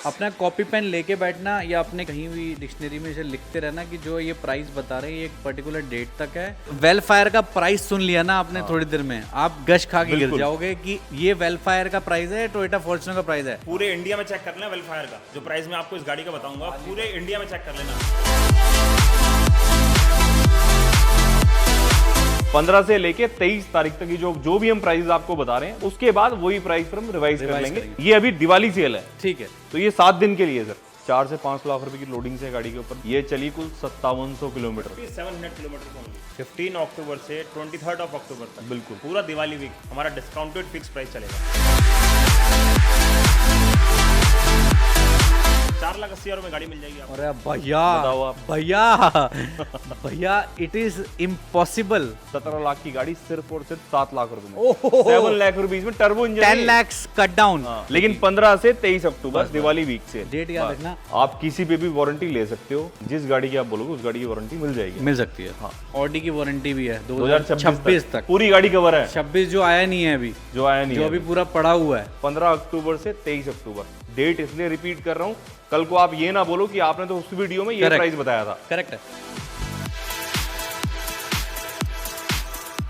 अपना copy pen लेके बैठना या अपने कहीं भी डिक्शनरी में से लिखते रहना कि जो ये प्राइस बता रहे हैं ये एक पर्टिकुलर डेट तक है। वेलफायर का प्राइस सुन लिया ना आपने थोड़ी देर में, आप गश खा के गिर जाओगे कि ये वेलफायर का प्राइस है, टोयोटा फॉर्च्यूनर का प्राइस है। पूरे इंडिया में चेक कर लेना वेलफायर का जो प्राइस मैं आपको इस गाड़ी का बताऊंगा, पूरे इंडिया में चेक कर लेना। 15 से लेके 23 तारीख तक की जो भी हम प्राइस आपको बता रहे हैं, उसके बाद वही प्राइस पर हम रिवाइज कर लेंगे। ये अभी दिवाली सेल है, ठीक है। तो ये 7 दिन के लिए सर। 4 से 5 लाख रुपए की लोडिंग से गाड़ी के ऊपर ये चली कुल 5700 किलोमीटर, 700 किलोमीटर 15 अक्टूबर से 23 अक्टूबर तक बिल्कुल पूरा दिवाली वीक हमारा डिस्काउंटेड फिक्स प्राइस चलेगा। 4,80,000 में गाड़ी मिल जाएगी आपको। अरे भैया बताओ आप। भैया इट इज इम्पॉसिबल। 17 लाख की गाड़ी सिर्फ और सिर्फ 7 लाख रुपए में, 7 लाख रुपीज में turbo engine, 10 lakh cut down. लेकिन 15 से 23 अक्टूबर दिवाली वीक से डेट याद रखना। आप किसी पे भी वारंटी ले सकते हो, जिस गाड़ी की आप बोलोगे उस गाड़ी की वारंटी मिल जाएगी, मिल सकती है। हाँ, ऑडी की वारंटी भी है 2026 तक। पूरी गाड़ी कवर है। 26 जो आया नहीं है अभी, जो आया नहीं जो है अभी पूरा पड़ा हुआ है। 15 अक्टूबर से 23 अक्टूबर डेट इसलिए रिपीट कर रहा हूँ, कल को आप ये ना बोलो कि आपने तो उस वीडियो में ये प्राइस बताया था। करेक्ट है।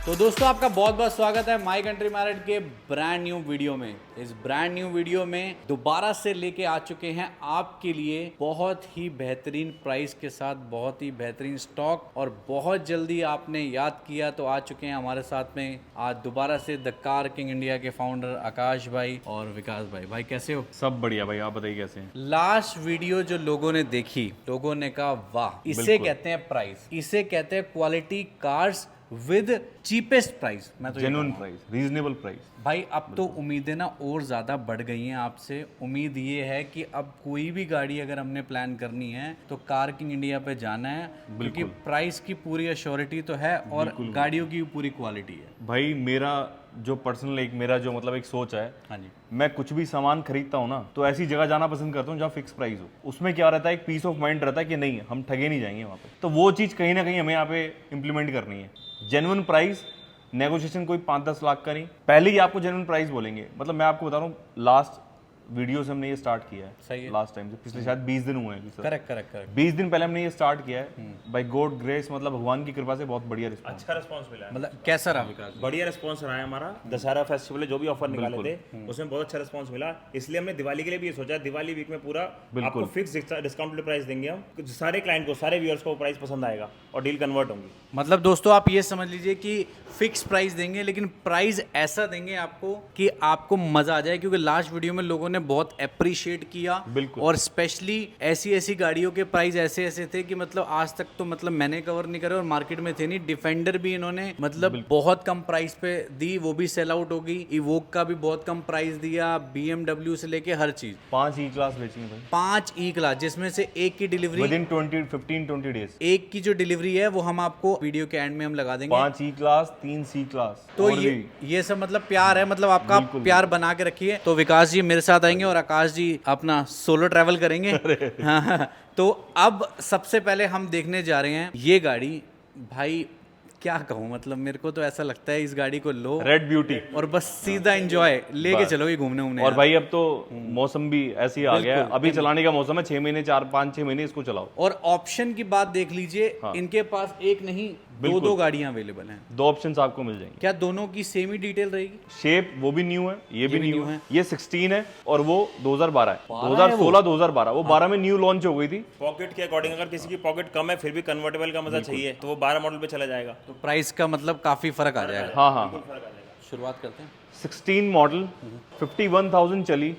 तो दोस्तों आपका बहुत बहुत स्वागत है माई कंट्री मैरिड के ब्रांड न्यू वीडियो में। इस ब्रांड न्यू वीडियो में दोबारा से लेके आ चुके हैं आपके लिए बहुत ही बेहतरीन प्राइस के साथ, बहुत ही बेहतरीन स्टॉक, और बहुत जल्दी आपने याद किया तो आ चुके हैं हमारे साथ में आज दोबारा से द कार किंग इंडिया के फाउंडर आकाश भाई और विकास भाई। भाई कैसे हो? सब बढ़िया भाई, आप बताइए कैसे हैं? लास्ट वीडियो जो लोगों ने देखी, लोगों ने कहा वाह, इसे कहते हैं प्राइस, इसे कहते हैं quality cars with cheapest price. मैं तो जेन्युइन प्राइस, रीजनेबल प्राइस। भाई अब तो उम्मीदें ना और ज़्यादा बढ़ गई हैं आपसे। उम्मीद ये है कि अब कोई भी गाड़ी अगर हमने प्लान करनी है तो कार किंग इंडिया पे जाना है, क्योंकि प्राइस की पूरी अश्योरिटी तो है और गाड़ियों की पूरी क्वालिटी है। भाई मेरा जो पर्सनल एक सोच है, हाँ जी, मैं कुछ भी सामान खरीदता हूँ ना तो ऐसी जगह जाना पसंद करता हूँ जहाँ फिक्स प्राइस हो। उसमें क्या रहता है, एक पीस ऑफ माइंड रहता है कि नहीं हम ठगे नहीं जाएंगे वहाँ पे। तो वो चीज़ कहीं ना कहीं हमें यहाँ पे इम्प्लीमेंट करनी है। जेन्युइन प्राइस, नेगोशिएशन कोई 5-10 लाख का नहीं, पहले ही आपको जेन्युइन प्राइस बोलेंगे। मतलब मैं आपको बता रहा हूँ, लास्ट वीडियो से हमने ये स्टार्ट किया है। सही है। लास्ट टाइम से पिछले शायद 20 दिन हुए हैं। करेक्ट 20 दिन पहले हमने ये स्टार्ट किया है। बाय गॉड ग्रेस, मतलब भगवान की कृपा से बहुत बढ़िया रिस्पॉन्स। अच्छा रिस्पॉन्स मिला है, मतलब कैसा रहा विकास? बढ़िया रिस्पॉन्स रहा है हमारा। दशहरा फेस्टिवल जो भी ऑफर निकाले थे उसमें बहुत अच्छा रिस्पॉन्स मिला, इसलिए हमने दिवाली के लिए भी ये सोचा दिवाली वीक में पूरा आपको फिक्स डिस्काउंटेड प्राइस देंगे हम। सारे क्लाइंट को, सारे व्यूअर्स को प्राइस पसंद आएगा और डील कन्वर्ट होंगी। मतलब दोस्तों आप ये समझ लीजिए कि फिक्स प्राइस देंगे, लेकिन प्राइस ऐसा देंगे आपको कि आपको मजा आ जाए, क्योंकि लास्ट वीडियो में लोगों ने बहुत अप्रिशिएट किया। और स्पेशली ऐसी गाड़ियों के प्राइस ऐसे थे कि मतलब आज तक तो मतलब मैंने कवर नहीं करे और मार्केट में थे नहीं। डिफेंडर भी इन्होंने मतलब बहुत कम प्राइस पे दी, वो भी सेल आउट हो गई। इवोक का भी बहुत कम प्राइस दिया, BMW से लेके हर चीज। 5 ई क्लास बेची है भाई, 5 ई क्लास, जिसमें से एक की डिलीवरी विदिन 15-20 डेज। एक की जो डिलीवरी है वो हम आपको वीडियो के एंड में हम लगा देंगे। 5 ई क्लास, 3 सी क्लास। तो ये सब मतलब प्यार है, मतलब आपका प्यार बना के रखिए। तो विकास जी मेरे साथ आएंगे और आकाश जी अपना सोलो ट्रैवल करेंगे। हाँ, तो अब सबसे पहले हम देखने जा रहे हैं ये गाड़ी। भाई क्या कहूँ, मतलब मेरे को तो ऐसा लगता है इस गाड़ी को लो, रेड ब्यूटी, और बस सीधा एंजॉय लेके चलोगे घूमने उमने। और भाई अब तो मौसम भी ऐसे ही आ गया है, अभी चलाने का मौसम है। 6 महीने 4-5-6 महीने इसको चलाओ। और ऑप्शन की बात देख लीजिए, इनके पास एक नहीं दो गाड़ियां अवेलेबल हैं। 2 ऑप्शंस आपको मिल जाएंगे। क्या दोनों की सेम ही डिटेल रहेगी? शेप वो भी न्यू है, ये भी न्यू है। ये 16 है और वो 2012 है। 2016-2012 वो 12 में न्यू लॉन्च हो गई थी। पॉकेट के अकॉर्डिंग अगर किसी की पॉकेट कम है फिर भी कन्वर्टेबल का मजा चाहिए तो वो 12 मॉडल पे चला जाएगा। तो प्राइस का मतलब काफी फर्क आ जाएगा। हाँ, शुरुआत करते हैं। 16 मॉडल, 51,000 चली,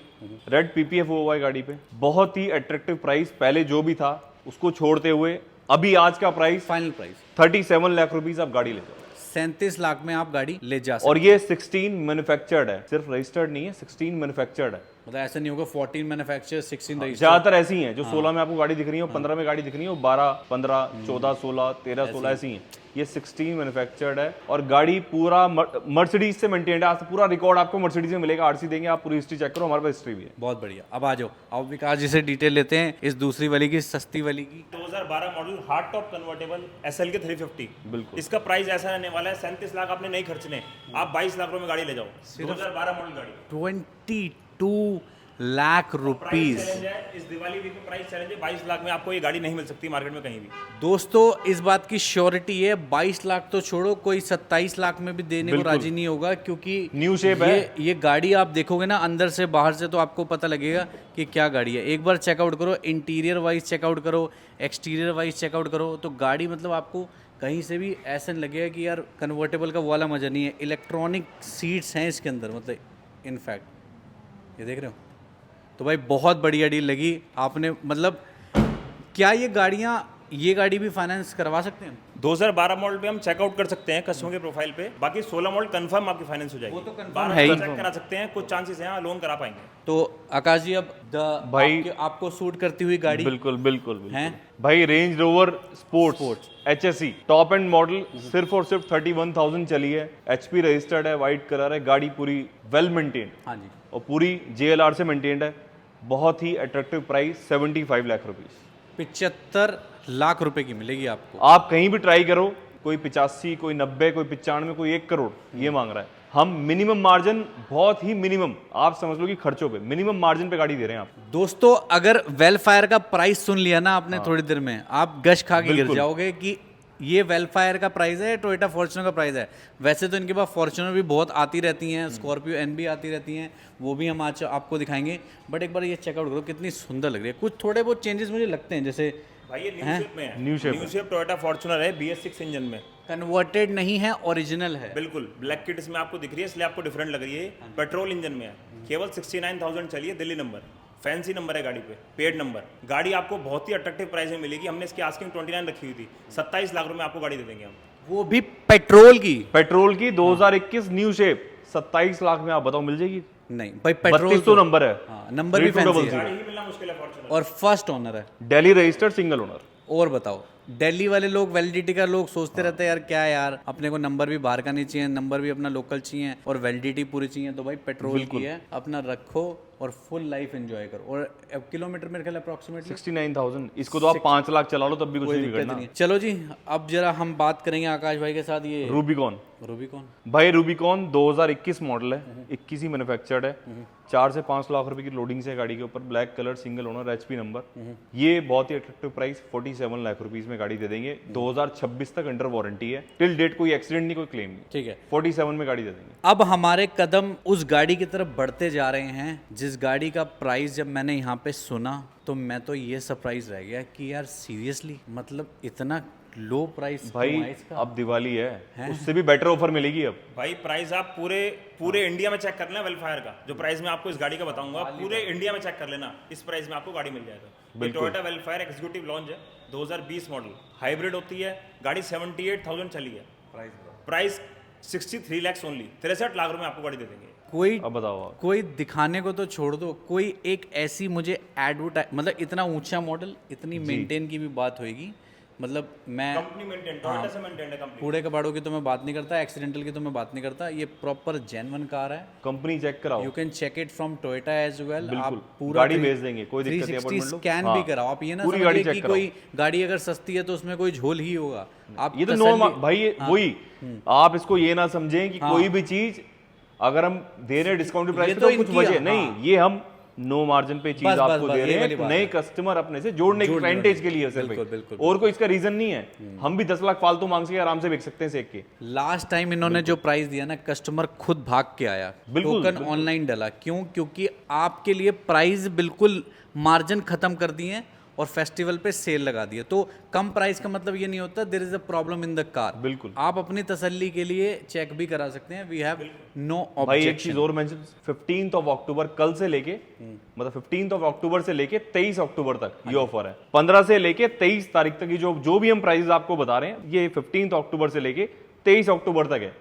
रेड PPF OY गाड़ी पे। बहुत ही अट्रैक्टिव प्राइस, पहले जो भी था उसको छोड़ते हुए अभी आज का price, final price 37 lakh rupees आप गाड़ी ले जाओ। 37 लाख में आप गाड़ी ले जा सकते। और ये 16 मैन्युफैक्चर्ड है, सिर्फ रजिस्टर्ड नहीं है, 16 मैन्युफैक्चर्ड है। मतलब ऐसा नहीं होगा 14 मैन्युफैक्चर 16 रजिस्टर्ड। ज्यादातर ऐसी हैं जो 16 में आपको गाड़ी दिख रही है, 15 में गाड़ी दिख रही है, 12, 15, 14, 16, 13, 16 ऐसी हैं। ये 16 मैन्युफैक्चर्ड है और गाड़ी पूरा मर्सिडीज से मेंटेन्ड है। आज पूरा रिकॉर्ड आपको मर्सिडीज में मिलेगा। आरसी देंगे, आप पूरी हिस्ट्री चेक करो, हमारे पास हिस्ट्री भी है। बहुत बढ़िया। अब आ जाओ, अब विकास जी से डिटेल लेते हैं इस दूसरी वाली की, सस्ती वाली की। 2012 model hard top convertible SL के 350। बिल्कुल। इसका प्राइस ऐसा रहने वाला है 37 लाख आपने नहीं खर्चने, आप 22 लाख रुपए में गाड़ी ले जाओ। 2012 मॉडल गाड़ी 22 लाख रुपीस। चैलेंज है इस दिवाली वीक में, प्राइस चैलेंज है 22 लाख में आपको ये गाड़ी नहीं मिल सकती मार्केट में कहीं भी। दोस्तों इस बात की श्योरिटी है, 22 लाख तो छोड़ो, कोई 27 लाख में भी देने को राजी नहीं होगा, क्योंकि न्यू शेप है। ये गाड़ी आप देखोगे ना अंदर से बाहर से तो आपको पता लगेगा कि क्या गाड़ी है। एक बार चेकआउट करो, इंटीरियर वाइज चेकआउट करो, एक्सटीरियर वाइज चेकआउट करो, तो गाड़ी मतलब आपको कहीं से भी ऐसा नहीं लगेगा कि यार कन्वर्टेबल का वो वाला मज़ा नहीं है। इलेक्ट्रॉनिक सीट्स हैं इसके अंदर, मतलब इनफैक्ट ये देख रहे हो। तो भाई बहुत बढ़िया डील लगी आपने। मतलब क्या ये गाड़ी भी फाइनेंस करवा सकते हैं? 2012 मॉडल पे हम चेकआउट कर सकते हैं कस्टमर के प्रोफाइल पे, बाकी 16 मॉडल कंफर्म आपकी फाइनेंस हो जाएगी। वो तो confirm 12 है ही। चेक करा सकते हैं, कुछ चांसेस हैं लोन करा पाएंगे। तो आकाश जी अब भाई आपको सूट करती हुई गाड़ी बिल्कुल बिल्कुल बिल्कुल हैं? भाई range rover sports HSE top end model सिर्फ और सिर्फ 31,000 चली है, HP रजिस्टर्ड है, वाइट कलर है, गाड़ी पूरी वेल मेंटेन्ड हाँ जी, और पूरी JLR से मेंटेन्ड है। बहुत ही attractive price 75 lakh rupees. 75 lakh रुपए की मिलेगी आपको। आप कहीं भी ट्राई करो, कोई 85, कोई 90, कोई 95, कोई 1 करोड़ ये मांग रहा है। हम मिनिमम मार्जिन, बहुत ही मिनिमम, आप समझ लो कि खर्चों पे मिनिमम मार्जिन पे गाड़ी दे रहे हैं आप। दोस्तों अगर वेलफायर का प्राइस सुन लिया ना आपने थोड़ी देर में, आप गश खा के गिर जाओगे कि ये वेलफायर का प्राइस है, टोयोटा फॉर्च्यूनर का प्राइस है। वैसे तो इनके पास फॉर्च्यूनर भी बहुत आती रहती हैं, स्कॉर्पियो एन भी आती रहती हैं, वो भी हम आज आपको दिखाएंगे। बट एक बार ये चेकआउट करो कितनी सुंदर लग रही है। कुछ थोड़े बहुत चेंजेस मुझे लगते हैं, जैसे भाई ये न्यू शेप में है, न्यू शेप टोयोटा फॉर्च्यूनर है BS6 इंजन में, कन्वर्टेड नहीं है, ओरिजिनल है। बिल्कुल ब्लैक किट इसमें आपको दिख रही है, इसलिए आपको डिफरेंट लग रही है। पेट्रोल इंजन में है, केवल 69,000 चली है, दिल्ली नंबर, फैंसी नंबर है गाड़ी पे, पेड नंबर। गाड़ी आपको बहुत ही अट्रैक्टिव प्राइस में मिलेगी। हमने इसकी आस्किंग 29 रखी हुई थी, 27 लाख रुपए में आपको गाड़ी दे देंगे हम, वो भी पेट्रोल की। 2021 न्यू शेप 27 लाख में आप बताओ मिल जाएगी? नहीं भाई, पेट्रोल 3200 नंबर है, नंबर भी फैंसी है गाड़ी ही मिलना मुश्किल है फॉर्च्यूनर। और फर्स्ट ओनर है। Delhi registered single owner. और बताओ, दिल्ली वाले लोग, वैलिडिटी का लोग सोचते रहते हैं यार क्या यार, अपने को नंबर भी बाहर का नहीं चाहिए, नंबर भी अपना लोकल चाहिए और वैलिडिटी पूरी चाहिए। तो भाई पेट्रोल की है, अपना रखो और फुल लाइफ एंजॉय करो। और किलोमीटर मेरे ख्याल अप्रॉक्सीमेटली 69,000, इसको तो आप 5 लाख चला लो तब भी कुछ नहीं बिगड़ना। चलो जी, अब जरा हम बात करेंगे आकाश भाई के साथ ये रूबिकॉन। रूबिकॉन भाई रूबिकॉन 2021 मॉडल है, 21 ही मैन्युफैक्चर्ड है, 4 से 5 लाख रुपए की लोडिंग से गाड़ी के ऊपर, black colour, single owner, HP number. ये बहुत ही अट्रैक्टिव प्राइस 47 लाख रुपीस में गाड़ी दे देंगे। 2026 तक अंडर वारंटी है, टिल डेट कोई एक्सीडेंट नहीं, कोई क्लेम नहीं। ठीक है, 47 में गाड़ी दे देंगे। अब हमारे कदम उस गाड़ी की तरफ बढ़ते जा रहे हैं जिस गाड़ी का प्राइस जब मैंने यहाँ पे सुना तो मैं तो ये सरप्राइज रह गया कि यार सीरियसली, मतलब इतना लो प्राइस भाई अब दिवाली है, उससे भी बेटर ऑफर मिलेगी अब। भाई प्राइस आप पूरे इंडिया में चेक कर लेना वेलफायर का, जो प्राइस मैं आपको इस गाड़ी का बताऊंगा पूरे इंडिया में चेक कर लेना, इस प्राइस में आपको गाड़ी मिल जाएगा। ये टोयोटा वेलफायर एग्जीक्यूटिव लॉन्च है, 2020 मॉडल, हाइब्रिड होती है गाड़ी, 78,000 चली है, प्राइस 63 लाख ओनली, 63 लाख रुपए आपको गाड़ी दे देंगे। कोई अब बताओ आप। कोई दिखाने को तो छोड़ दो, कोई एक ऐसी मुझे एडवर्टाइज, मतलब इतना ऊंचा मॉडल, इतनी मेंटेन की भी बात होगी। मतलब मैं कंपनी मेंटेन, टोयोटा से मेंटेन है कंपनी। कूड़े कबाड़ों की तो मैं बात नहीं करता, एक्सीडेंटल की तो मैं बात नहीं करता, ये प्रॉपर जेन्युइन कार है। कंपनी चेक कराओ, you can check it from Toyota as well. आप पूरा गाड़ी भेज देंगे, कोई दिक्कत नहीं। 360 स्कैन भी कराओ। आप ये ना पूरी गाड़ी समझिए चेक कि कोई गाड़ी अगर सस्ती है तो उसमें कोई झोल ही होगा। आप ये तो नो भाई, वही आप इसको ये ना समझें कि कोई भी चीज अगर हम दे रहे हैं डिस्काउंट प्राइस पे तो कुछ वजह नहीं, ये हम नो मार्जिन पे चीज आपको दे रहे हैं, नए कस्टमर अपने से जोड़ने के क्लाइंटेज के लिए सिर्फ, और कोई इसका रीजन नहीं है। हम भी 10 लाख फालतू मांग से आराम से बेच सकते हैं सेक के। लास्ट टाइम इन्होंने जो प्राइस दिया ना, कस्टमर खुद भाग के आया, टोकन ऑनलाइन डाला। क्यों? क्योंकि आपके लिए प्राइस बिल्कुल मार्जिन खत्म कर दिए और फेस्टिवल पे सेल लगा दिए। तो कम प्राइस का मतलब ये नहीं होता there is a problem in the car. बिल्कुल, आप अपनी तसल्ली के लिए चेक भी करा सकते हैं। वी हैव नो भाई एक ऑब्जेक्शन। चीज और मेंशन, 15 अक्टूबर कल से लेके, मतलब 15 अक्टूबर से लेके 23 अक्टूबर तक ये ऑफर है। 15 से लेके 23 तारीख तक की जो भी हम प्राइस आपको बता रहे हैं, ये 15 अक्टूबर से लेके 23 अक्टूबर तक है।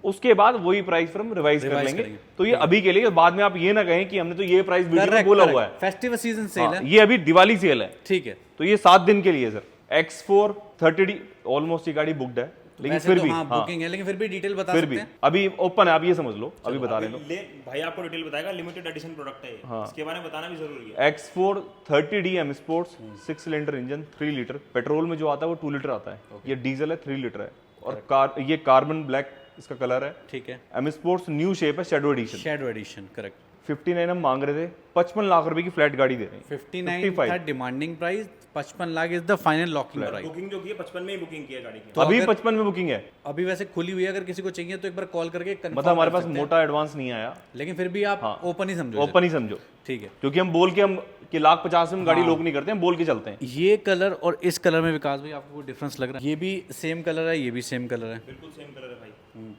उसके बाद वही प्राइस फिर हम रिवाइज कर लेंगे। तो ये अभी के लिए, बाद में आप ये ना कहें कि हमने तो ये प्राइस वीडियो में बोला हुआ है। फेस्टिवल सीजन सेल है, ये अभी दिवाली सेल है, ठीक है। तो ये 7 दिन के लिए सर। X4 30D ऑलमोस्ट ये गाड़ी बुकड है, लेकिन फिर भी बुकिंग है, लेकिन फिर भी डिटेल बता फिर सकते भी हैं। अभी ओपन है, आप ये समझ लो, अभी बता रहे हैं। भाई आपको डिटेल बताएगा, लिमिटेड एडिशन प्रोडक्ट है ये, इसके बारे में बताना भी जरूरी है। X4 30D M Sports 6 cylinder engine, 3 litre. Petrol में जो आता है वो 2 लीटर आता है, ये डीजल है 3 लीटर है। और ये कार्बन ब्लैक इसका कलर है, ठीक है। M Sports न्यू शेप है, shadow edition. Shadow edition, correct. 59 हम मांग रहे थे, 55 लाख रुपए की फ्लैट गाड़ी दे रहे हैं। 59 था demanding price, 55 lakh is the final locking price. Booking जो की है 55 में ही बुकिंग की है गाड़ी की। अभी 55 में बुकिंग है, अभी वैसे खुली हुई है, अगर किसी को चाहिए तो एक बार कॉल करके confirm मतलब हमारे कर पास सकते हैं। मोटा एडवांस नहीं आया, लेकिन फिर भी आप ओपन ही समझो ओपन ही समझो, इसे। ठीक है। क्योंकि हम बोल के हम कि 1,50,000 में गाड़ी लोग नहीं करते हैं, बोल के चलते हैं। ये कलर और इस कलर में विकास भाई आपको कोई डिफरेंस लग रहा है? ये भी सेम कलर है, ये भी सेम कलर है। बिल्कुल सेम कलर है भाई।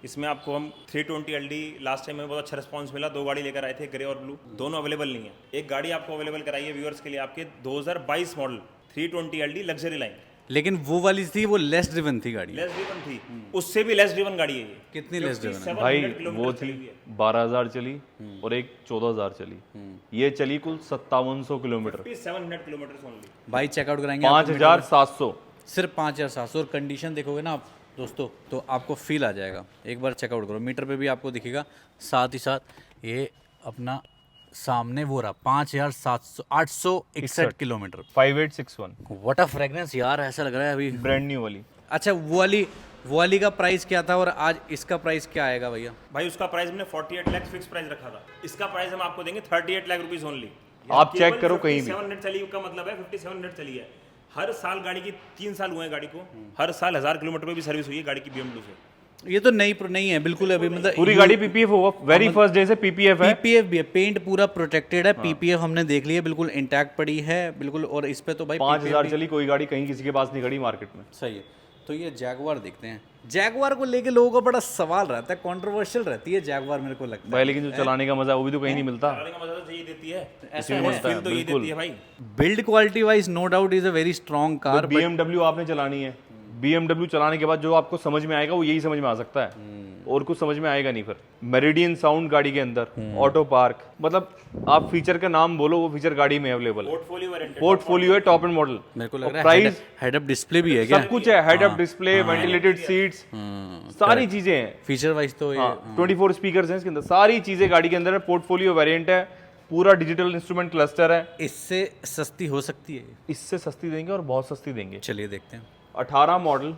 इसमें आपको हम 320 LD लास्ट टाइम में बहुत अच्छा रिस्पांस मिला, 2 गाड़ी लेकर आए थे, ग्रे और ब्लू, दोनों अवेलेबल नहीं है। एक गाड़ी आपको अवेलेबल कराई है व्यूअर्स के लिए आपके 2022 मॉडल 320 LD लग्जरी लाइन, लेकिन वो वाली थी वो लेस ड्रिवन थी गाड़ी। लेस ड्रिवन थी, उससे भी लेस ड्रिवन गाड़ी है ये। कितनी लेस ड्रिवन है? भाई 700 किलोमीटर वो चली थी हुई है। 12,000 चली और एक 14,000 चली, ये चली कुल 5700 किलोमीटर, 700 किलोमीटर ओनली। भाई चेकआउट कराएंगे आपको 5,700। सिर्फ 5,700 और कंडीशन देखोगे ना आप दोस्तों तो आपको फील आ जाएगा। एक बार चेकआउट करो, मीटर पे भी आपको दिखेगा, साथ ही साथ ये अपना सामने वो रहा 5,861 किलोमीटर। 5861 व्हाट अ फ्रेग्रेंस यार, ऐसा लग रहा है अभी। ब्रांड न्यू वाली। अच्छा वो वाली का प्राइस क्या था और आज इसका प्राइस क्या आएगा भैया? भाई उसका प्राइस हमने 48 लाख फिक्स प्राइस रखा था, इसका प्राइस हम आपको देंगे 38 लाख रुपीस ओनली। आप चेक करो कहीं भी। 5700 चली का मतलब है 5700 चली है। हर साल गाड़ी की 3 साल हुए हैं गाड़ी को, हर साल 1000 किलोमीटर पे भी सर्विस हुई है गाड़ी की BMW से। ये तो नहीं है बिल्कुल अभी, मतलब पूरी गाड़ी पीपीएफ होगा, वेरी फर्स्ट डे से पीपीएफ है। पीपीएफ भी है, पेंट पूरा प्रोटेक्टेड है। पीपीएफ हमने देख लिया, बिल्कुल इंटैक्ट पड़ी है बिल्कुल। और इस पे तो भाई 5,000 चली, कोई गाड़ी कहीं किसी के पास नहीं खड़ी मार्केट में। सही है। तो ये जैगवार देखते हैं। जैगवार को लेके लोगों का बड़ा सवाल रहता है, कंट्रोवर्शियल रहती है जैगवार, मेरे को लगता है भाई लेकिन जो चलाने का मजा है वो भी तो कहीं नहीं मिलता। चलाने का मजा तो यही देती है, ऐसा ऐसा है। फील तो यही देती है भाई। Build quality wise no doubt is a very strong car. BMW आपने चलानी है, BMW चलाने के बाद जो आपको समझ में आएगा वो यही समझ में आ सकता है, और कुछ समझ में आएगा नहीं। फिर मेरिडियन साउंड गाड़ी के अंदर, ऑटो पार्क, मतलब आप फीचर का नाम बोलो वो फीचर गाड़ी में अवेलेबल है। पोर्टफोलियो है, टॉप एंड मॉडल। मेरे को लग रहा है प्राइस हेड अप डिस्प्ले भी है क्या? सब कुछ है, head up display, ventilated seats, सारी चीजें हैं। फीचर वाइज तो ये 24 स्पीकर्स हैं इसके अंदर, सारी चीजें गाड़ी के अंदर है। पोर्टफोलियो वेरिएंट है, पूरा डिजिटल इंस्ट्रूमेंट क्लस्टर है। इससे सस्ती हो सकती है? इससे सस्ती देंगे और बहुत सस्ती देंगे। चलिए देखते हैं। 18 मॉडल,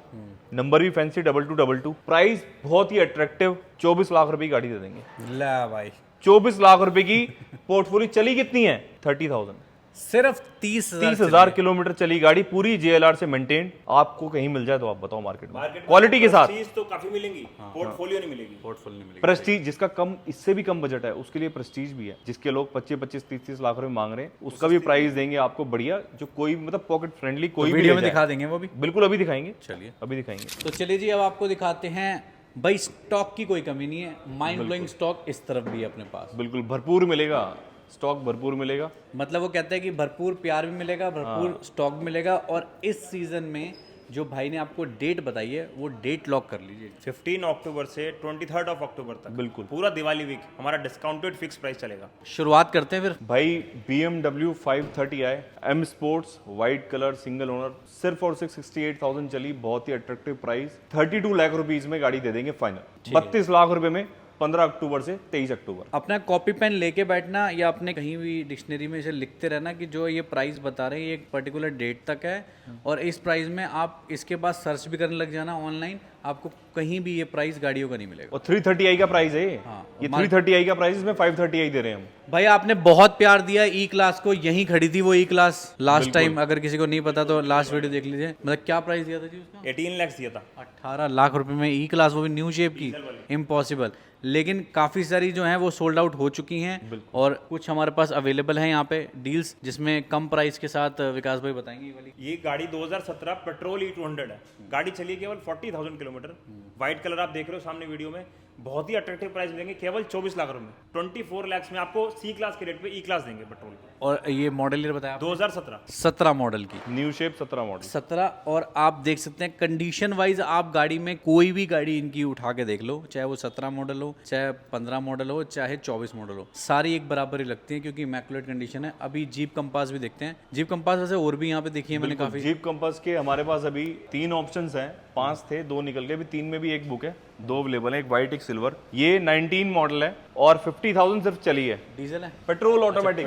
नंबर भी फैंसी 2222, प्राइस बहुत ही अट्रैक्टिव, 24 लाख रुपए की गाड़ी दे देंगे। ला भाई 24 लाख रुपए की। पोर्टफोलियो चली कितनी है? 30,000, सिर्फ 30,000 किलोमीटर चली गाड़ी, पूरी JLR से मेंटेन। आपको कहीं मिल जाए तो आप बताओ मार्केट में क्वालिटी के साथ। चीज तो काफी मिलेंगी, पोर्टफोलियो नहीं मिलेगी। पोर्टफोलियो नहीं मिलेगी। प्रेस्टीज, जिसका कम, इससे भी कम बजट है उसके लिए प्रेस्टीज भी है, जिसके लोग 25-25, 30-30 लाख रुपए मांग रहे हैं, उसका भी प्राइस देंगे आपको बढ़िया, जो कोई मतलब पॉकेट फ्रेंडली कोई भी वीडियो ले में जाए। दिखा देंगे वो भी। बिल्कुल अभी दिखाएंगे, चलिए अभी दिखाएंगे। तो चलिए जी, अब आपको दिखाते हैं भाई, स्टॉक की कोई कमी नहीं है, माइंड ब्लोइंग स्टॉक इस तरफ भी है अपने पास। बिल्कुल भरपूर मिलेगा, स्टॉक भरपूर मिलेगा। मतलब वो कहता है कि भरपूर प्यार भी मिलेगा, भरपूर स्टॉक भी मिलेगा। और इस सीजन में जो भाई ने आपको डेट बताई है वो डेट लॉक कर लीजिए। 15 अक्टूबर से 23 अक्टूबर तक बिल्कुल पूरा दिवाली वीक हमारा डिस्काउंटेड फिक्स प्राइस चलेगा। शुरुआत करते हैं फिर। भाई BMW 530i M sports white colour single owner, सिर्फ और 668,000 चली, बहुत ही अट्रैक्टिव प्राइस, 32 लाख रुपीज में गाड़ी दे देंगे फाइनल। 32 लाख रुपए में 15 अक्टूबर से 23 अक्टूबर। अपना कॉपी पेन लेके बैठना या अपने कहीं भी डिक्शनरी में इसे लिखते रहना कि जो ये प्राइस बता रहे हैं ये एक पर्टिकुलर डेट तक है, और इस प्राइस में आप इसके बाद सर्च भी करने लग जाना ऑनलाइन, आपको कहीं भी ये प्राइस गाड़ियों का नहीं मिलेगा। और 330i का प्राइस है ये 330i का प्राइस, इसमें 530i दे रहे हैं हम। भाई आपने बहुत प्यार दिया ई क्लास को, यहीं खड़ी थी वो ई क्लास लास्ट टाइम, अगर किसी को नहीं पता तो लास्ट वीडियो देख लीजिए। मतलब क्या प्राइस दिया था जी उसका? 18 लाख दिया था। 18 लाख रुपए में ई क्लास, वो भी न्यू शेप की, इम्पॉसिबल। लेकिन काफ़ी सारी जो हैं वो सोल्ड आउट हो चुकी हैं, और कुछ हमारे पास अवेलेबल हैं यहाँ पे डील्स, जिसमें कम प्राइस के साथ विकास भाई बताएंगे ये वाली। ये गाड़ी 2017 पेट्रोल E200 है, गाड़ी चली केवल 40,000 किलोमीटर। व्हाइट कलर आप देख रहे हो सामने वीडियो में, बहुत ही अट्रैक्टिव प्राइस मिलेंगे केवल 24 लाख रुपए। 24 लाख में आपको C क्लास के रेट पे E क्लास देंगे पेट्रोल। और ये मॉडल ये बताया 2017 17 मॉडल की, न्यू शेप 17 मॉडल 17। और आप देख सकते हैं कंडीशन वाइज, आप गाड़ी में कोई भी गाड़ी इनकी उठा के देख लो, चाहे वो 17 मॉडल हो, चाहे 15 मॉडल हो, चाहे 24 मॉडल हो, सारी एक बराबर ही लगती है क्योंकि इमैकुलेट कंडीशन है। अभी जीप कंपास भी देखते हैं। जीप कंपास वैसे और भी यहाँ पे देखी है मैंने काफी। जीप कंपास के हमारे पास अभी 3 ऑप्शंस हैं, 5 थे, 2 निकल गए, अभी 3 में भी एक बुक है, 2 अवेलेबल है, एक व्हाइट एक सिल्वर। ये 19 मॉडल है और 50,000 सिर्फ चली है। डीजल है, petrol automatic,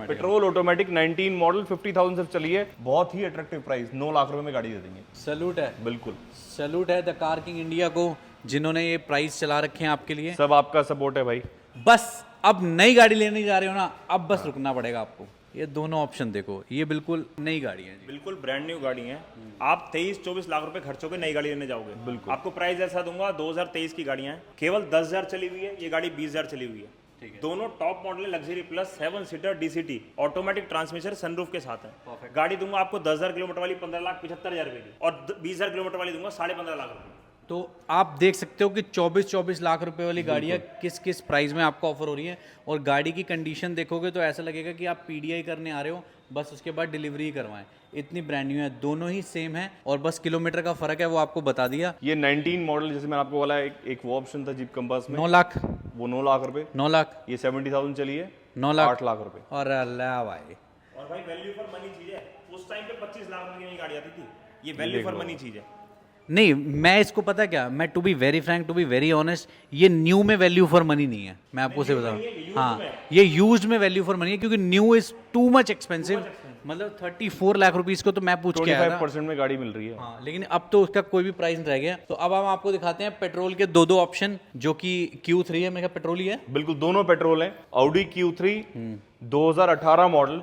petrol automatic 19 model 50,000 सिर्फ चली है, बहुत ही अट्रैक्टिव प्राइस, 9 लाख रुपए में गाड़ी दे देंगे। सैल्यूट है, बिल्कुल सैल्यूट है द कार किंग इंडिया को, जिन्होंने ये प्राइस चला रखे हैं आपके लिए। सब आपका सपोर्ट है भाई। बस अब नई गाड़ी लेने जा रहे हो ना, अब बस रुकना पड़ेगा आपको। ये दोनों ऑप्शन देखो, ये बिल्कुल नई गाड़ी है जी। बिल्कुल ब्रांड न्यू गाड़ी है। आप 23-24 लाख रुपए खर्चों के नई गाड़ी लेने जाओगे। बिल्कुल। आपको प्राइस ऐसा दूंगा, 2023 की गाड़ियां हैं, केवल 10,000 चली हुई है, ये गाड़ी 20,000 चली हुई है। दोनों टॉप मॉडल है, luxury plus 7 seater DCT automatic transmission sunroof के साथ है। गाड़ी दूंगा आपको 10,000 किलोमीटर वाली 15,75,000 रुपए की, और 20,000 किलोमीटर वाली दूंगा 15.5 लाख रुपए। तो आप देख सकते हो कि 24-24 लाख रुपए वाली गाड़ियाँ किस किस प्राइस में आपको ऑफर हो रही है। और गाड़ी की कंडीशन देखोगे तो ऐसा लगेगा कि आप पीडीआई करने आ रहे हो, बस उसके बाद डिलीवरी ही करवाएं। इतनी ब्रांड न्यू है, दोनों ही सेम है, और बस किलोमीटर का फर्क है वो आपको बता दिया। ये 19 मॉडल जैसे मैंने आपको बोला, एक वो ऑप्शन था जीप कंपास में, 9 लाख, वो 9 लाख रुपए। 9 लाख, ये 70,000 चली है, 9 लाख, 8 लाख रुपए। और अल्लाह भाई, और भाई वैल्यू फॉर मनी चीज है। उस टाइम पे 25 लाख रुपए की नई गाड़ी आती थी, ये वैल्यू फॉर मनी चीज है। नहीं मैं इसको पता क्या, मैं to be very frank, to be very honest, ये न्यू में वैल्यू फॉर मनी नहीं है, मैं आपको से बताऊं। हाँ, ये यूज्ड में वैल्यू फॉर मनी है, क्योंकि new is too much expensive. मतलब 34 लाख रुपीस को तो मैं पूछ के आया था। 25% में गाड़ी मिल रही है। हाँ, लेकिन अब तो उसका कोई भी प्राइस नहीं रह गया। तो अब हम आपको दिखाते हैं पेट्रोल के दो ऑप्शन, जो कि Q3 है, मेरा पेट्रोल ही है। बिल्कुल, दोनों पेट्रोल है। Audi Q3 2018 मॉडल,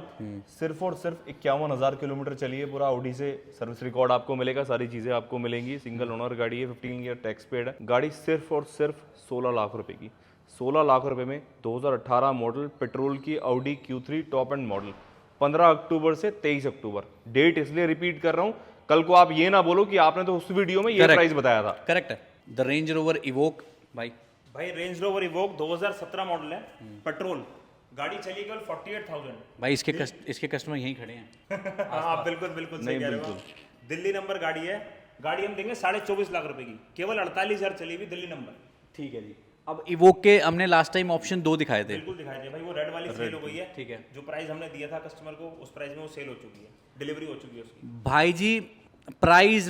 सिर्फ और सिर्फ 51,000 किलोमीटर चली है। पूरा Audi से सर्विस रिकॉर्ड आपको मिलेगा, सारी चीजें आपको मिलेंगी। सिंगल ओनर गाड़ी है, 15 ईयर टैक्स पेड है। गाड़ी सिर्फ और सिर्फ 16 लाख रुपए की, 16 लाख रुपए में 2018 मॉडल पेट्रोल की Audi Q3 top end model, 15 अक्टूबर से 23 अक्टूबर। डेट इसलिए रिपीट कर रहा हूं, कल को आप ये ना बोलो कि आपने तो उस वीडियो में ये प्राइस बताया था। करेक्ट है। द रेंज रोवर इवोक भाई रेंज रोवर इवोक 2017 मॉडल है, पेट्रोल, गाड़ी चली केवल 48,000। भाई इसके कस्टमर यहीं खड़े हैं। हाँ बिल्कुल बिल्कुल सही कह रहे हो। दिल्ली नंबर गाड़ी है, गाड़ी हम देंगे 24.5 लाख रुपए की, केवल 48,000 चली हुई, दिल्ली नंबर। ठीक है जी। अब इवोक के हमने लास्ट टाइम ऑप्शन 2 दिखाए थे। बिल्कुल दिखाई दे भाई, वो रेड वाली सेल हो गई है। ठीक है। जो प्राइस हमने दिया था कस्टमर को, उस प्राइस में वो सेल हो चुकी है, डिलीवरी हो चुकी है उसकी। भाई जी प्राइस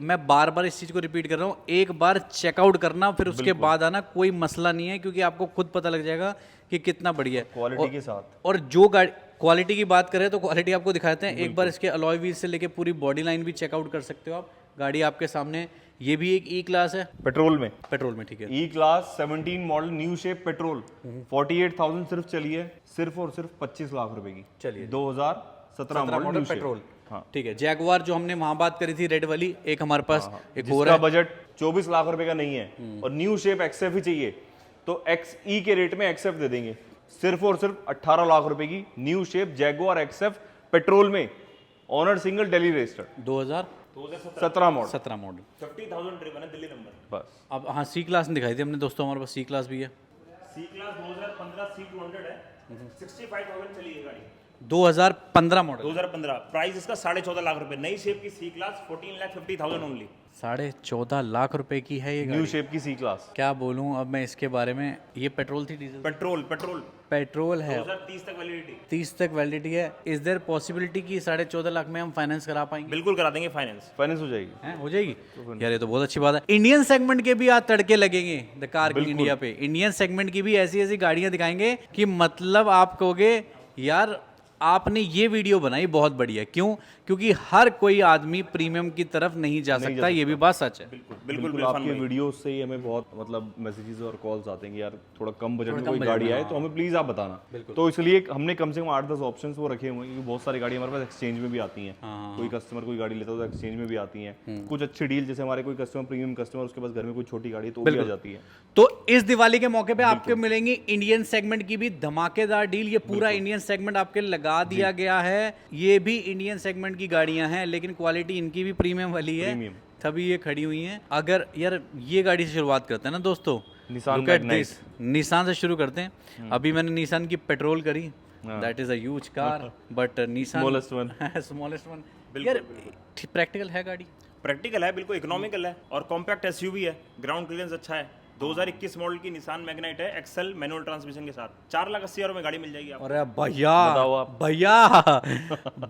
मैं बार बार इस चीज को रिपीट कर रहा हूँ, एक बार चेकआउट करना, फिर उसके बाद आना, कोई मसला नहीं है, क्योंकि आपको खुद पता लग जाएगा कि कितना बढ़िया है क्वालिटी के साथ। और जो गाड़ी क्वालिटी की बात करें तो क्वालिटी आपको दिखाते हैं। एक बार इसके अलॉय व्हील से लेके पूरी बॉडी लाइन भी चेकआउट कर सकते हो आप। गाड़ी आपके सामने, ये भी एक ई क्लास है पेट्रोल में, ठीक है। E class 17 model new shape petrol, 48,000 सिर्फ चली है, सिर्फ और सिर्फ 25 लाख रुपए की। चलिए, 2017 मॉडल न्यू पेट्रोल। हाँ ठीक है। जैगुआर जो हमने वहां बात करी थी रेड वाली, एक हमारे पास एक और जिसका है। बजट 24 लाख रुपए का नहीं है और न्यू शेप एक्सएफ ही चाहिए, तो XE के रेट में एक्सएफ दे देंगे, सिर्फ और सिर्फ 18 लाख रुपए की new shape Jaguar XF petrol में, owner single Delhi registered, 2017 model, 17 model, 50,000 driven है, दिल्ली नंबर। बस। अब हाँ सी क्लास दिखाई थी हमने दोस्तों, हमारे पास सी क्लास भी है। सी क्लास 2015 C200 है, 65,000 चली है गाड़ी, 2015 मॉडल, 2015। प्राइस इसका 14.5 लाख रुपए। नई शेप की सी क्लास 14,50,000 ओनली। 14.5 लाख रुपए की है ये न्यू गाड़ी। शेप की सी क्लास। क्या बोलूं अब मैं इसके बारे में। ये पेट्रोल थी डीजल? पेट्रोल पेट्रोल पेट्रोल है। 2030 तक वैलिडिटी। 30 तक वैलिडिटी है। इज देयर पॉसिबिलिटी कि 14.5 लाख में हम फाइनेंस करा पाएंगे? बिल्कुल करा देंगे फाइनेंस। फाइनेंस हो जाएगी। हैं, हो जाएगी यार, ये तो बहुत अच्छी बात है। इंडियन सेगमेंट के भी आज तड़के लगेंगे द कार किंग इंडिया पे। इंडियन सेगमेंट की भी ऐसी ऐसी गाड़ियां दिखाएंगे कि मतलब आप कहोगे यार आपने ये वीडियो बनाई बहुत बढ़िया। क्यों? क्योंकि हर कोई आदमी प्रीमियम की तरफ नहीं जा सकता, ये भी बात सच है। बिल्कुल आपके वीडियो से ही हमें बहुत मतलब मैसेजेस और कॉल्स आते हैं कि यार थोड़ा कम बजट में कोई गाड़ी आए तो हमें प्लीज आप बताना। तो इसलिए हमने कम से कम 8-10 ऑप्शंस वो रखे हुए हैं, क्योंकि बहुत सारी गाड़ी हमारे पास एक्सचेंज में भी आती हैं। कोई कस्टमर कोई गाड़ी लेता है तो एक्सचेंज में भी आती हैं। कुछ अच्छी डील, जैसे हमारे कोई कस्टमर प्रीमियम कस्टमर, उसके पास घर में कोई छोटी गाड़ी तो भी आ जाती है। तो इस दिवाली के मौके पे आपको मिलेंगी इंडियन सेगमेंट की भी धमाकेदार डील। ये पूरा इंडियन सेगमेंट आपके लगा दिया गया है। ये भी इंडियन सेगमेंट की गाड़ियां हैं, लेकिन क्वालिटी इनकी भी प्रीमियम वाली है, तभी ये खड़ी हुई हैं। अगर यार ये गाड़ी से शुरुआत करते हैं ना दोस्तों, निसान से शुरू करते हैं। अभी मैंने निसान की पेट्रोल करी, that is a huge car, but Nissan smallest one. यार प्रैक्टिकल है गाड़ी, प्रैक्टिकल है, बिल्कुल इकोनॉमिकल है और कॉम्पैक्ट एसयूवी है। ग्राउंड क्लियरेंस अच्छा है। 2021 मॉडल की निसान मैग्नाइट है, एक्सेल मैनुअल ट्रांसमिशन के साथ। 4,80,000 में गाड़ी मिल जाएगी आपको। अरे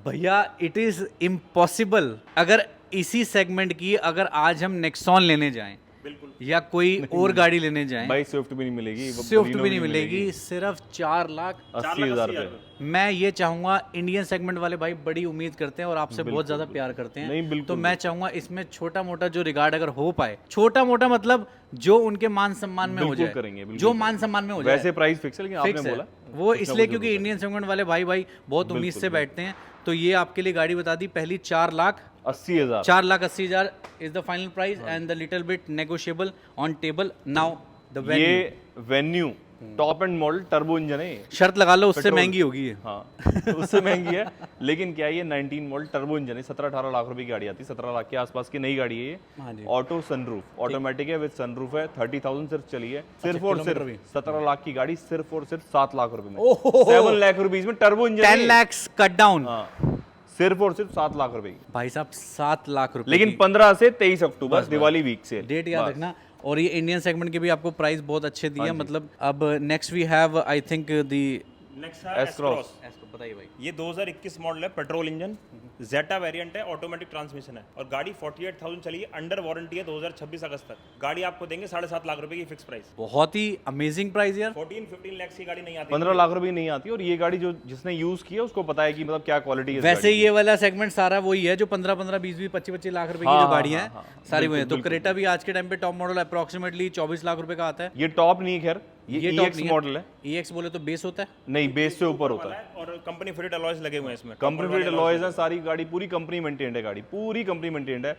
भैया इट इज इम्पॉसिबल। अगर इसी सेगमेंट की अगर आज हम नेक्सॉन लेने जाएं, बिल्कुल या कोई और गाड़ी लेने जाएं, भाई स्विफ्ट भी नहीं मिलेगी, वो स्विफ्ट Baleno भी नहीं मिलेगी, सिर्फ 4,80,000 रुपए। मैं ये चाहूंगा, इंडियन सेगमेंट वाले भाई बड़ी उम्मीद करते हैं और आपसे बहुत ज्यादा प्यार करते हैं, नहीं, बिल्कुल तो मैं चाहूंगा इसमें छोटा मोटा जो रिगार्ड अगर हो पाए, छोटा मोटा मतलब जो उनके मान सम्मान में हो बिल्कुल जाए, करेंगे, बिल्कुल जो मान सम्मान में हो जाए। वैसे प्राइस फिक्स है, लेकिन फिक्स आपने है बोला वो इसलिए क्योंकि इंडियन सेगमेंट वाले भाई बहुत उम्मीद से बैठते हैं। तो ये आपके लिए गाड़ी बता दी पहली 80,000। 4,80,000 is the final price and the little bit negotiable on table now the venue. ये venue top end model turbo engine है, शर्त लगा लो उससे पेट्रोल। महंगी होगी ये। हाँ उससे महंगी है, लेकिन क्या है, ये 19 मॉडल टर्बो इंजन है, 17-18 लाख रुपए की गाड़ी आती है, 17 लाख के आसपास की नई गाड़ी है हाँ जी। ये। ऑटो सनरूफ, ऑटोमेटिक है, विद सनरूफ है, 30,000 सिर्फ चली है, सिर्फ और किलोमीटर सिर्फ भी। 17 लाख की गाड़ी सिर्फ और सिर्फ 7 लाख रुपए में, ओहो। 7 लाख रुपीज में turbo engine 10 lakhs cut down. हाँ सिर्फ और सिर्फ 7 लाख रुपए की, भाई साहब 7 लाख रुपए लेकिन 15 से 23 अक्टूबर दिवाली वीक से डेट याद रखना। और ये इंडियन सेगमेंट के भी आपको प्राइस बहुत अच्छे दिए, मतलब अब next we have I think the next है S-Cross। बताइए भाई। ये 2021 मॉडल है, पेट्रोल इंजन, जेटा वेरिएंट है, ऑटोमेटिक ट्रांसमिशन है और गाड़ी 48,000 चली है, अंडर वारंटी है 2026 अगस्त तक। गाड़ी आपको देंगे 7.5 लाख रुपए की फिक्स प्राइस। बहुत ही अमेजिंग प्राइस यार। 14-15 लाख की गाड़ी नहीं आती। 15 लाख रुपए नहीं आती, और ये गाड़ी जो जिसने यूज किया उसको पता है कि मतलब क्या क्वालिटी है इस वैसे गाड़ी की। ये वाला सेगमेंट सारा वही है जो 15-15, 20-20, 25-25 लाख रुपए की हाँ, जो हाँ, गाड़ियां हाँ, हैं हाँ, सारी वही है। तो क्रेटा भी आज के टाइम पे टॉप मॉडल अप्रोक्सीमेटली 24 लाख रुपए का आता है। ये टॉप नहीं है, खैर ये टॉप EX मॉडल है, EX बोले तो बेस होता है। नहीं बेस से ऊपर होता है, और कंपनी फिटेड अलॉयज लगे हुए हैं इसमें। कंपनी फिटेड अलॉयज है, सारी गाड़ी पूरी कंपनी मेंटेन्ड है, गाड़ी पूरी कंपनी मेंटेन्ड है,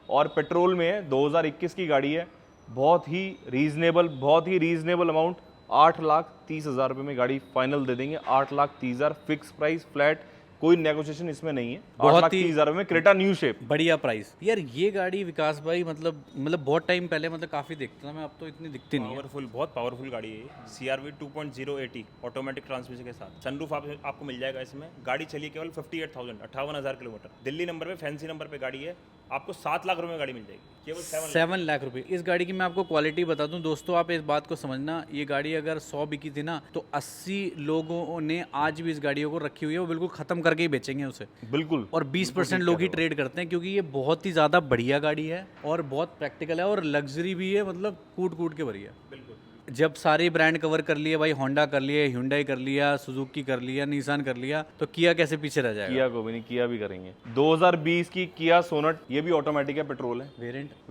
और पेट्रोल में है, 2021 की गाड़ी है, बहुत ही रीजनेबल अमाउंट, 8,30,000 रुपए में गाड़ी फाइनल दे देंगे, 8,30,000 फिक्स प्राइस फ्लैट, कोई नेगोशिएशन इसमें नहीं है। बहुत ही 8,30,000 रुपए में क्रेटा न्यू शेप। बढ़िया प्राइस यार। ये गाड़ी विकास भाई मतलब बहुत टाइम पहले मतलब काफी देखता था मैं, अब तो इतनी दिखती नहीं है। पावरफुल, बहुत पावरफुल गाड़ी है ये। CRV 2.0 AT ऑटोमेटिक ट्रांसमिशन के साथ, सनरूफ आपको मिल जाएगा इसमें। गाड़ी चली केवल 58,000 किलोमीटर, दिल्ली नंबर पे, फैंसी नंबर पे गाड़ी है। आपको 7 लाख रुपए में गाड़ी मिल जाएगी, केवल 7 लाख रुपए। इस गाड़ी की मैं आपको क्वालिटी बता दूं दोस्तों, आप इस बात को समझना, ये गाड़ी अगर 100 बिकी थी ना तो 80 लोगों ने आज भी इस गाड़ियों को रखी हुई है, वो बिल्कुल खत्म करके ही बेचेंगे उसे। बिल्कुल। और 20% लोग ही ट्रेड करते हैं, क्योंकि ये बहुत ही ज़्यादा बढ़िया गाड़ी है और बहुत प्रैक्टिकल है और लग्जरी भी है, मतलब कूट के भरी है। बिल्कुल। जब सारे ब्रांड कवर कर लिए भाई, होंडा कर लिए, Hyundai कर लिया, सुजुकी कर लिया, निसान कर लिया, तो किया कैसे पीछे रह जाएगा। किया को भी नहीं, किया भी करेंगे। 2020 की किया सोनेट, ये भी ऑटोमेटिक है, पेट्रोल है,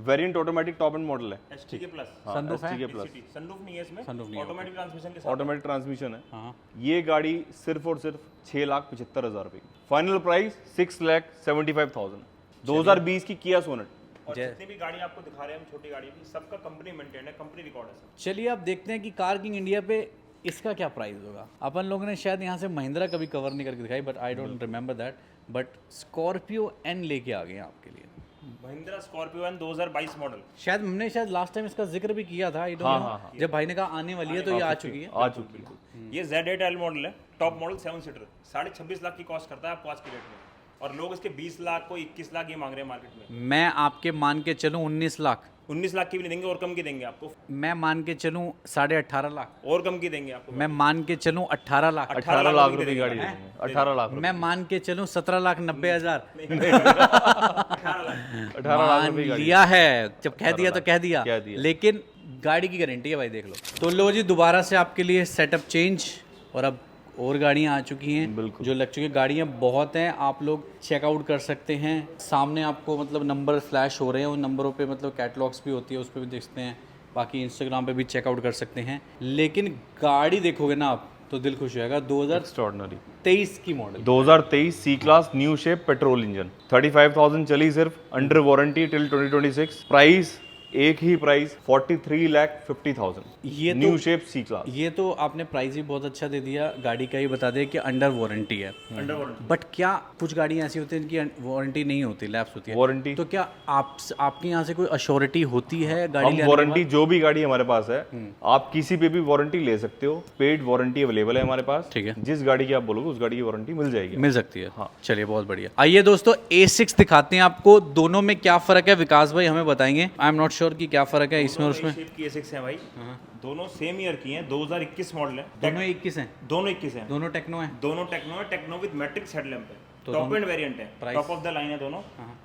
variant automatic top end model है, STK प्लस, सनरूफ है, सनरूफ नहीं है इसमें, Sunroof नहीं है, ऑटोमेटिक ट्रांसमिशन के साथ। ऑटोमेटिक ट्रांसमिशन है। हाँ। ये गाड़ी सिर्फ और सिर्फ 6,75,000 रुपए की, फाइनल प्राइस 6,75,000। 2020 की किया सोनेट। और जितनी भी गाड़ी आपको दिखा रहे हैं हम, छोटी गाड़ी की, सबका कंपनी मेंटेन है, कंपनी रिकॉर्ड है सब। चलिए अब देखते हैं कि कार किंग इंडिया पे इसका क्या प्राइस होगा। अपन लोगों ने शायद यहाँ से महिंद्रा कभी कवर नहीं करके दिखाई, but I don't remember that, but Scorpio N लेके आ गए हैं आपके लिए। Mahindra Scorpio N 2022 model. शायद हमने लास्ट टाइम इसका जिक्र भी किया था, आई डोंट नो, जब भाई ने कहा आने वाली है तो ये आ चुकी है। आ चुकी है। ये Z8L मॉडल है, टॉप मॉडल 7 सीटर, 26.5 लाख की कॉस्ट करता है आपको आज की डेट में, और लोग इसके 20 लाख को 21 लाख ये मांग रहे हैं मार्केट में। मैं आपके मान के चलूँ 19 लाख, 19 लाख की भी नहीं देंगे, और कम की देंगे आपको, मैं मान के चलूँ 18.5 लाख, और कम की देंगे आपको। मैं मान के चलूँ 18 लाख, 18 लाख रुपए की गाड़ी देंगे, 18 लाख रुपए, मैं मान के चलूँ 17,90,000। 18 लाख मान रुपए की गाड़ी। लिया है, जब कह दिया तो कह दिया, कह दिया। लेकिन गाड़ी की गारंटी है भाई, देख लो। तो लो जी, दोबारा से आपके लिए सेटअप चेंज, और अब और गाड़ियाँ आ चुकी हैं बिल्कुल। जो लग चुकी है। गाड़ियाँ बहुत हैं, आप लोग चेकआउट कर सकते हैं, सामने आपको मतलब नंबर फ्लैश हो रहे हैं, उन नंबरों पे मतलब कैटलॉग्स भी होती है, उस पर भी देख सकते हैं, बाकी इंस्टाग्राम पे भी चेकआउट कर सकते हैं। लेकिन गाड़ी देखोगे ना आप तो दिल खुश हो जाएगा। 2023 की model, 2023 C class new shape petrol engine, 35,000 चली सिर्फ, अंडर वारंटी टिल 2026, प्राइस एक ही प्राइस 43,50,000। ये न्यू तो शेप सी क्लास। ये तो आपने प्राइस भी बहुत अच्छा दे दिया, गाड़ी का ही बता दिया कि अंडर वारंटी है। Under warranty. बट क्या कुछ गाड़ियाँ ऐसी होती हैं जिनकी वारंटी नहीं होती, लैप्स होती है, वारंटी तो क्या आपके यहाँ से कोई अश्योरिटी होती है गाड़ी हम लेने के वारंटी, जो भी गाड़ी हमारे पास है, आप किसी पे भी वारंटी ले सकते हो, पेड वारंटी अवेलेबल है हमारे पास। ठीक है। जिस गाड़ी की आप बोलोगे उस गाड़ी की वारंटी मिल जाएगी, मिल सकती है। हाँ, चलिए बहुत बढ़िया। आइए दोस्तों, A6 दिखाते हैं आपको, दोनों में क्या फर्क है विकास भाई हमें बताएंगे। आई एम नॉट श्योर कि क्या फर्क है इसमें और उसमें। शेप की A6 है भाई, दोनों सेम ईयर की हैं, 2021 मॉडल है। दोनों 21 हैं, दोनों 21 हैं, दोनों टेक्नो हैं। दोनों टेक्नो है, टेक्नो विद मैट्रिक्स हेडलैम्प है। टॉप एंड वेरिएंट है, टॉप ऑफ द लाइन है दोनों।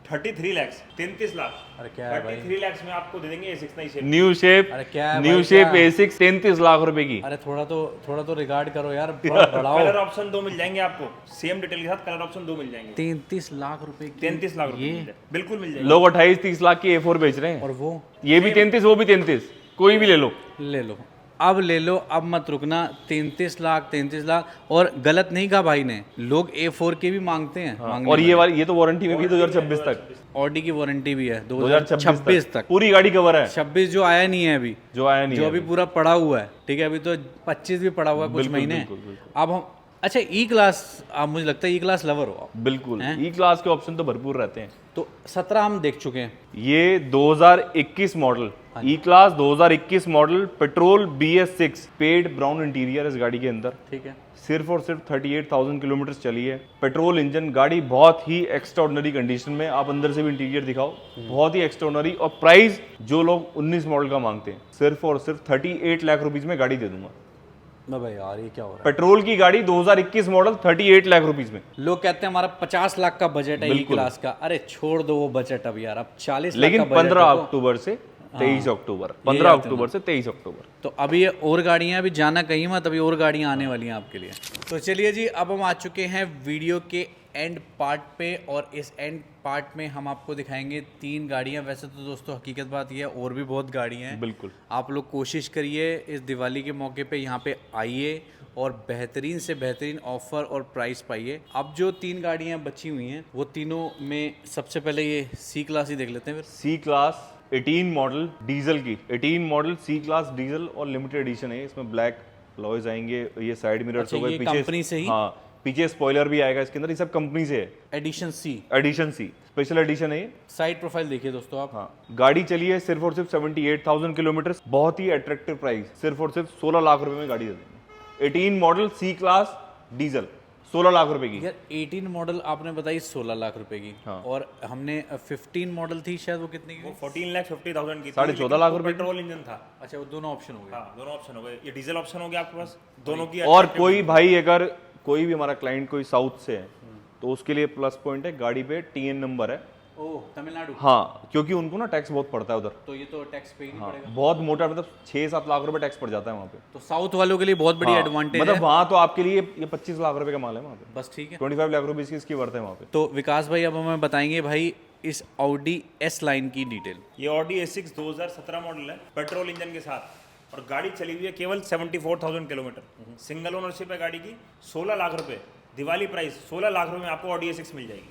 33 लाख, 33 लाख। अरे क्या है भाई, 33 लाख में आपको दे देंगे A6 नई शेप। न्यू शेप, अरे क्या है न्यू भाई, शेप क्या? A6 33 लाख रुपए की। अरे थोड़ा तो रिगार्ड करो यार, बढ़ाओ। कलर ऑप्शन 2 मिल जाएंगे आपको, सेम डिटेल के साथ कलर ऑप्शन 2 मिल जाएंगे। 33 लाख रुपए की 33 लाख रुपए मिल जाए, बिल्कुल मिल जाएगा। लोग 28-30 लाख की A4 बेच रहे हैं, और वो ये भी 33, वो भी 33, कोई भी ले लो। ले लो, अब ले लो, अब मत रुकना। 33 लाख। और गलत नहीं कहा भाई ने, लोग A4 के भी मांगते हैं। मांगने और ये तो वारंटी में भी 2026 तक, ऑडी की वारंटी भी है 2026 तक। पूरी गाड़ी कवर है, 26 जो आया नहीं है अभी, जो आया नहीं जो है अभी पूरा पड़ा हुआ है, ठीक है। अभी तो 25 भी पड़ा हुआ है, कुछ महीने। अब हम अच्छा ई क्लास, आप मुझे लगता है ई क्लास लवर हो आप। बिल्कुल। ई क्लास के ऑप्शन तो भरपूर रहते हैं। तो 17 हम देख चुके हैं। ये 2021 model E class 2021 model, petrol BS6, पेड ब्राउन इंटीरियर इस गाड़ी के अंदर, ठीक है। सिर्फ और सिर्फ 38,000 किलोमीटर चली है। पेट्रोल इंजन गाड़ी, बहुत ही एक्स्ट्राऑर्डिनरी कंडीशन में। आप अंदर से भी इंटीरियर दिखाओ, बहुत ही एक्स्ट्राऑर्डिनरी। और प्राइस जो लोग 19 मॉडल का मांगते हैं, सिर्फ और सिर्फ 38 लाख रुपीज में गाड़ी दे दूंगा। मैं भाई यार ये क्या हो रहा है, पेट्रोल की गाड़ी 2021 मॉडल 38 लाख रुपीज में। लोग कहते हैं हमारा 50 लाख का बजट है ई क्लास का। अरे छोड़ दो वो बजट अब यार, अब 40 लाख लेकिन का बजट 15 है तो। अक्टूबर से 23 अक्टूबर, 15 अक्टूबर से 23 अक्टूबर। तो अभी ये और गाड़ियां, अभी जाना कहीं मत, अभी और गाड़ियां आने वाली हैं आपके लिए। तो चलिए जी, अब हम आ चुके हैं वीडियो के एंड पार्ट पे, और इस एंड पार्ट में हम आपको दिखाएंगे 3 गाड़ियां। वैसे तो दोस्तों हकीकत बात ये है, और भी बहुत गाड़ियां हैं। बिल्कुल। आप लोग कोशिश करिए इस दिवाली के मौके पे यहाँ पे आइए और बेहतरीन से बेहतरीन ऑफर और प्राइस पाइए। अब जो 3 गाड़ियां बची हुई हैं, वो तीनों में सबसे पहले ये सी क्लास ही देख लेते हैं फिर। सी क्लास 18 मॉडल डीजल की, 18 मॉडल सी क्लास डीजल और लिमिटेड एडिशन है। इसमें ब्लैक लॉयज आएंगे, ये साइड मिरर्स अच्छा, हो गए ये पीछे, कंपनी से ही? हाँ पीछे स्पॉइलर भी आएगा इसके अंदर। ये सब कंपनी से है, एडिशन सी, एडिशन सी, स्पेशल एडिशन है ये। साइड प्रोफाइल देखिए दोस्तों आप। हाँ, गाड़ी चली है सिर्फ और सिर्फ 78,000 किलोमीटर। बहुत ही अट्रैक्टिव प्राइस, सिर्फ और सिर्फ 16 लाख रुपए में गाड़ी दे देंगे। 18 model C class diesel 16 lakh रुपए की। यार 18 मॉडल आपने बताई 16 लाख रुपए की, हाँ। और हमने 15 मॉडल थी शायद, वो कितने की? वो 14,50,000 की थी, 14.5 लाख रुपए की। पेट्रोल इंजन था। अच्छा, वो दोनों ऑप्शन हो गए। हाँ, दोनों ऑप्शन हो गए। ये डीजल ऑप्शन हो गया आपके पास, दोनों की। और कोई भाई, अगर कोई भी हमारा क्लाइंट कोई साउथ से है, तो उसके लिए प्लस पॉइंट है, गाड़ी पे TN नंबर है। ओह, तमिलनाडु। हाँ, क्योंकि उनको ना टैक्स बहुत पड़ता है उधर। तो ये तो टैक्स पे ही नहीं पड़ेगा। बहुत मोटा, मतलब 6-7 लाख रुपए टैक्स पड़ जाता है वहाँ पे। तो साउथ वालों के लिए बहुत बड़ी एडवांटेज मतलब है। वहाँ तो आपके लिए ये 25 लाख रुपए का माल है वहाँ पे। बस ठीक है। 25 लाख रुपए की इसकी वर्थ है वहाँ पे। तो विकास भाई अब हमें बताएंगे भाई इस ऑडी S लाइन की डिटेल। ये ऑडी A6 2017 मॉडल है, पेट्रोल इंजन के साथ, और गाड़ी चली हुई है केवल 74,000 किलोमीटर। सिंगल ओनरशिप है गाड़ी की। 16 लाख रुपए दिवाली प्राइस, 16 लाख रुपए में आपको ऑडी A6 मिल जाएगी।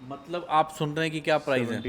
मतलब आप सुन रहे हैं कि क्या प्राइस है।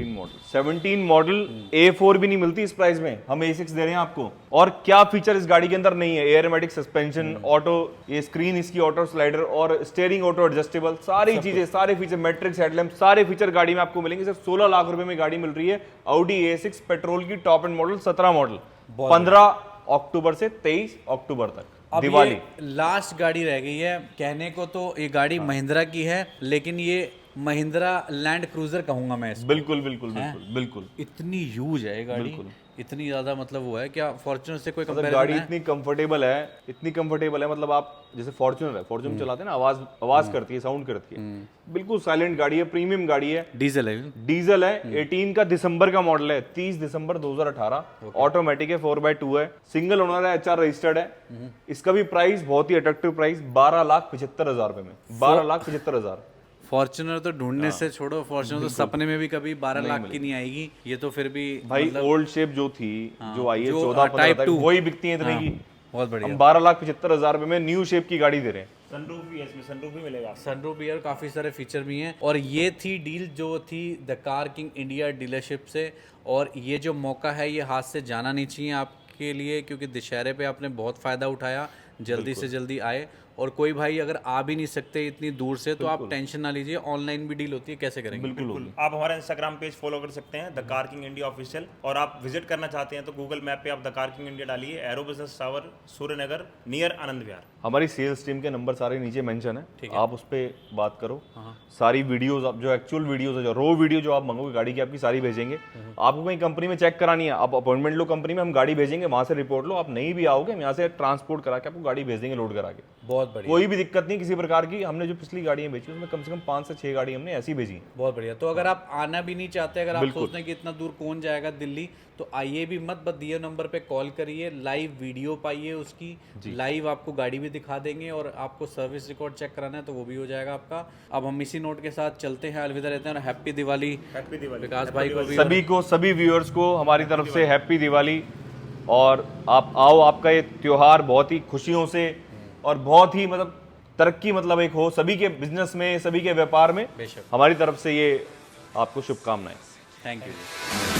17 मॉडल A4 भी नहीं मिलती इस प्राइस में, हम A6 दे रहे हैं आपको। और क्या फीचर इस गाड़ी के अंदर नहीं है? एयरमैटिक सस्पेंशन, ऑटो, ये स्क्रीन इसकी ऑटो स्लाइडर, और स्टीयरिंग ऑटो एडजस्टेबल, सारी चीजें, सारे फीचर, मैट्रिक्स हेडलैम्प, सारे फीचर गाड़ी में आपको मिलेंगे। सिर्फ 16 लाख रुपए में गाड़ी मिल रही है। Audi A6 पेट्रोल की टॉप एंड मॉडल 17 मॉडल, 15 अक्टूबर से 23 अक्टूबर तक अब दिवाली। ये लास्ट गाड़ी रह गई है। कहने को तो ये गाड़ी महिंद्रा की है, लेकिन ये महिंद्रा लैंड क्रूजर कहूंगा मैं इसको। बिल्कुल बिल्कुल बिल्कुल बिल्कुल। इतनी यूज है ये गाड़ी, इतनी ज्यादा, मतलब वो है क्या फॉर्च्यूनर से कोई मतलब कंपैरिजन गाड़ी है? इतनी कंफर्टेबल है, इतनी कंफर्टेबल है। मतलब आप जैसे फॉर्च्यूनर है, फॉर्च्यूनर चलाते हैं ना, आवाज करती है, साउंड करती है। बिल्कुल साइलेंट गाड़ी है, प्रीमियम गाड़ी है, डीजल है। डीजल है। 18 का दिसंबर का मॉडल है, 30 दिसंबर 2018। ऑटोमेटिक है, 4x2 है, सिंगल ओनर है, HR रजिस्टर्ड है। इसका भी प्राइस बहुत ही अट्रैक्टिव प्राइस, 12,75,000 रुपए में, 12,75,000। फॉर्च्यूनर तो ढूंढने से छोड़ो, फॉर्च्यूनर तो सपने में भी कभी 12 लाख की नहीं आएगी। ये तो फिर भी भाई ओल्ड शेप जो थी, जो आई है जो 14-15 Type तक, 2, वही बिकती है इतने की। बहुत बढ़िया। हम 12,75,000 रुपए में न्यू शेप की गाड़ी दे रहे हैं। सनरूफ भी है इसमें, सनरूफ भी मिलेगा। सनरूफ भी है और काफ़ी सारे फीचर भी हैं। और ये थी डील जो थी the car king India dealership से, और ये जो मौका है ये हाथ से जाना नहीं चाहिए आपके लिए, क्योंकि दशहरे पे आपने बहुत फ़ायदा उठाया। जल्दी से जल्दी आए, और कोई भाई अगर आ भी नहीं सकते इतनी दूर से, तो आप टेंशन ना लीजिए, ऑनलाइन भी डील होती है, कैसे करेंगे? बिल्कुल। आप हमारा इंस्टाग्राम पेज फॉलो कर सकते हैं, the car king India official. और आप विजिट करना चाहते हैं तो गूगल मैप पे आप द कार किंग इंडिया डालिए, aero business tower, Suryanagar, near Anand Vihar. हमारी सेल्स टीम के नंबर सारे नीचे मेंशन है, आप उस पर बात करो। सारी वीडियोस, आप जो एक्चुअल वीडियोस है, जो रो वीडियो जो आप मंगोगे गाड़ी की, आपकी सारी भेजेंगे। आपको कहीं कंपनी में चेक करानी है, आप अपॉइंटमेंट लो कंपनी में, हम गाड़ी भेजेंगे, वहां से रिपोर्ट लो। आप नहीं भी आओगे, हम यहाँ से ट्रांसपोर्ट करा के आपको गाड़ी भेज देंगे लोड करा के। बहुत बढ़िया, कोई भी दिक्कत नहीं किसी प्रकार की। हमने जो पिछली गाड़ियां बेची उसमें कम से कम 5 से 6 गाड़ी हमने ऐसी भेजी। बहुत बढ़िया। तो अगर आप आना भी नहीं चाहते, अगर आप सोचते हैं कि इतना दूर कौन जाएगा दिल्ली, तो आइए भी मत, बस दिए नंबर पे कॉल करिए, लाइव वीडियो पाइए उसकी, लाइव आपको गाड़ी भी दिखा देंगे, और आपको सर्विस रिकॉर्ड चेक कराना है तो वो भी हो जाएगा आपका। अब हम इसी नोट के साथ चलते हैं, अलविदा रहते हैं, और हैप्पी दिवाली विकास भाई को भी, सभी को, सभी व्यूअर्स को हमारी तरफ से हैप्पी दिवाली। और आप आओ, आपका ये त्योहार बहुत ही खुशियों से और बहुत ही मतलब तरक्की मतलब एक हो सभी के बिजनेस में, सभी के व्यापार में। बेशक। हमारी तरफ से ये आपको शुभकामनाएं। Thank you.